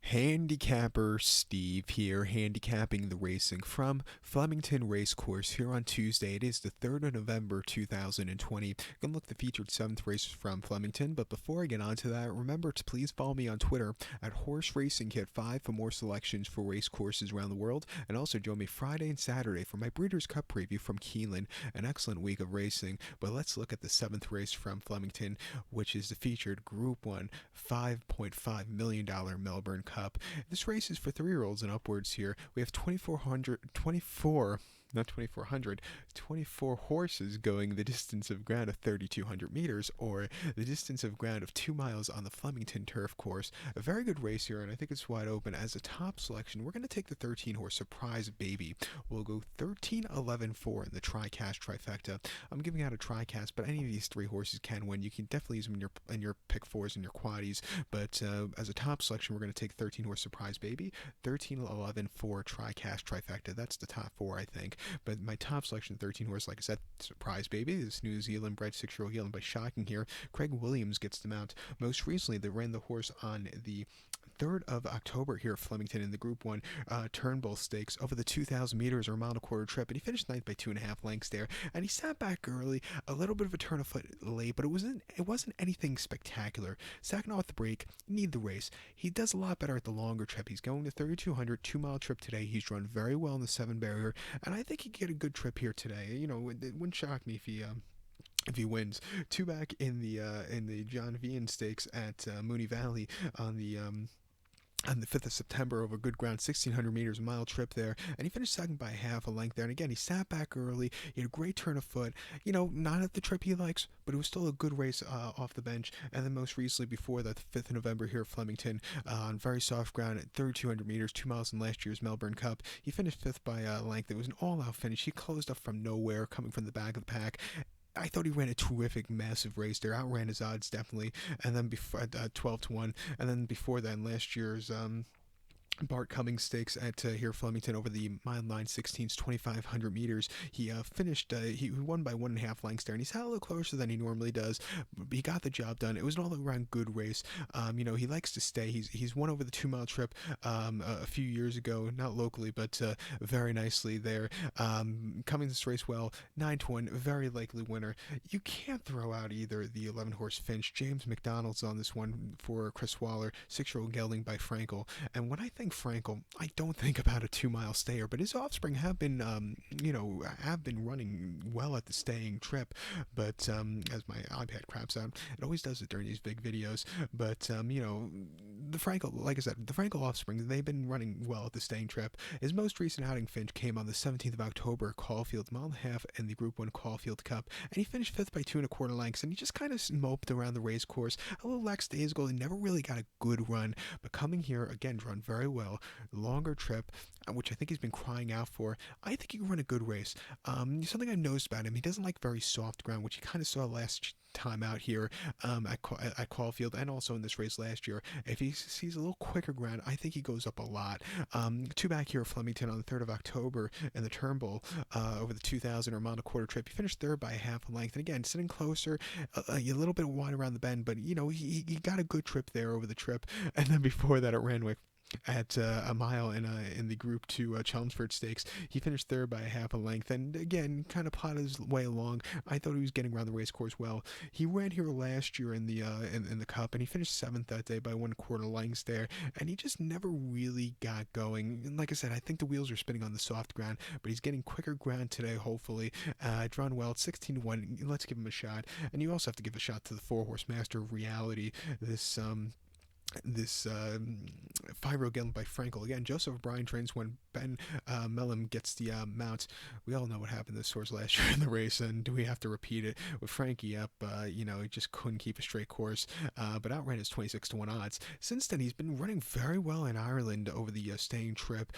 Handicapper Steve here, handicapping the racing from Flemington Racecourse here on Tuesday. It is the 3rd of November 2020. Gonna look at the featured 7th race from Flemington, but before I get on to that, remember to please follow me on Twitter at Horse Racing Kit 5 for more selections for race courses around the world, and also join me Friday and Saturday for my Breeders' Cup preview from Keeneland. An excellent week of racing, but let's look at the 7th race from Flemington, which is the featured Group 1 $5.5 million Melbourne Cup. This race is for 3-year-olds and upwards here. We have 24 horses going the distance of ground of 3,200 meters, or the distance of ground of 2 miles on the Flemington turf course. A very good race here, and I think it's wide open. As a top selection, we're going to take the 13-horse Surprise Baby. We'll go 13, 11, 4 in the TriCast trifecta. I'm giving out a TriCast, but any of these 3 horses can win. You can definitely use them in your pick 4s and your quaddies, but as a top selection, we're going to take 13-horse Surprise Baby, 13, 11, 4 TriCast trifecta. That's the top 4, I think. But my top selection, 13 horse, like I said, Surprise Baby, this New Zealand bred 6-year-old Yearling by Shocking here. Craig Williams gets the mount. Most recently, they ran the horse on the 3rd of October here at Flemington in the Group 1 Turnbull Stakes over the 2,000 meters or a mile and a quarter trip, and he finished 9th by 2.5 lengths there, and he sat back early, a little bit of a turn of foot late, but it wasn't anything spectacular. Second off the break, need the race. He does a lot better at the longer trip. He's going to 3,200, 2-mile trip today. He's run very well in the 7 barrier, and I think he could get a good trip here today. You know, it wouldn't shock me if he wins. 2 back in the John Vian Stakes at Mooney Valley on the 5th of September over good ground, 1,600 meters, mile trip there, and he finished second by half a length there. And again, he sat back early. He had a great turn of foot. You know, not at the trip he likes, but it was still a good race off the bench. And then most recently, before that, the 5th of November here at Flemington, on very soft ground at 3,200 meters, 2 miles in last year's Melbourne Cup, he finished 5th by length. It was an all-out finish. He closed up from nowhere, coming from the back of the pack. I thought he ran a terrific, massive race there. Outran his odds, definitely. And then before 12-1. And then before that, in last year's Bart Cummings Stakes at here Flemington over the mile 9/16, 2,500 meters. He finished. He won by 1.5 lengths there, and he's had a little closer than he normally does. But he got the job done. It was an all-around good race. You know, he likes to stay. He's won over the 2-mile trip a few years ago, not locally, but very nicely there. Coming this race well, 9-1, very likely winner. You can't throw out either the 11-horse Finch. James McDonald's on this one for Chris Waller, 6-year-old gelding by Frankel. And when I think Frankel, I don't think about a 2-mile stayer, but his offspring have been, running well at the staying trip. But as my iPad craps out, it always does it during these big videos. But the Frankel, like I said, the Frankel offspring, they've been running well at the staying trip. His most recent outing, Finch, came on the 17th of October at Caulfield, mile and a half in the Group 1 Caulfield Cup, and he finished 5th by 2.25 lengths, and he just kind of moped around the race course. A little lackadaisical, he never really got a good run, but coming here, again, run very well. Longer trip, which I think he's been crying out for. I think he can run a good race. Something I noticed about him, he doesn't like very soft ground, which he kind of saw last time out here at Caulfield, and also in this race last year. If he sees a little quicker ground, I think he goes up a lot. 2 back here at Flemington on the 3rd of October in the Turnbull over the 2,000 or mile and a quarter trip. He finished 3rd by half a length, and again, sitting closer, a little bit wide around the bend, but you know, he got a good trip there over the trip. And then before that at Randwick, at a mile in the Group 2 Chelmsford Stakes, he finished 3rd by half a length, and again, kind of plotted his way along. I thought he was getting around the race course well. He ran here last year in the Cup, and he finished 7th that day by 1.25 lengths there, and he just never really got going. And like I said, I think the wheels are spinning on the soft ground, but he's getting quicker ground today, hopefully. Drawn well at 16-1. Let's give him a shot. And you also have to give a shot to the 4-horse Master of Reality. This 5-year-old gelding by Frankel. Again, Joseph O'Brien trains when Ben Mellum gets the mount. We all know what happened to this horse last year in the race, and do we have to repeat it? With Frankie up, he just couldn't keep a straight course, but outran his 26-1 odds. Since then, he's been running very well in Ireland over the staying trip.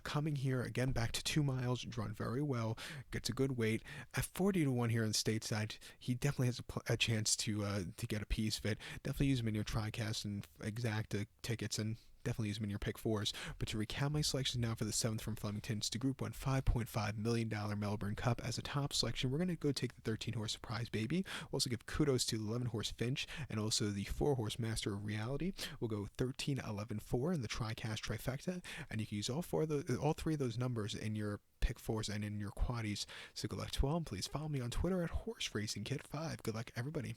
Coming here, again, back to 2 miles, drawn very well, gets a good weight. At 40-1 here on stateside, he definitely has a chance to get a piece of it. Definitely use him in your TriCast and Exacta tickets, and definitely use them in your pick fours. But to recap my selections now for the 7th from Flemington, it's the Group 1 $5.5 million Melbourne Cup. As a top selection, we're going to go take the 13-horse Surprise Baby. We'll also give kudos to the 11-horse Finch and also the 4-horse Master of Reality. We'll go 13, 11, 4 in the TriCast trifecta, and you can use all three of those numbers in your pick fours and in your quaddies. So good luck to all, and please follow me on Twitter at HorseRacingKid5. Good luck, everybody.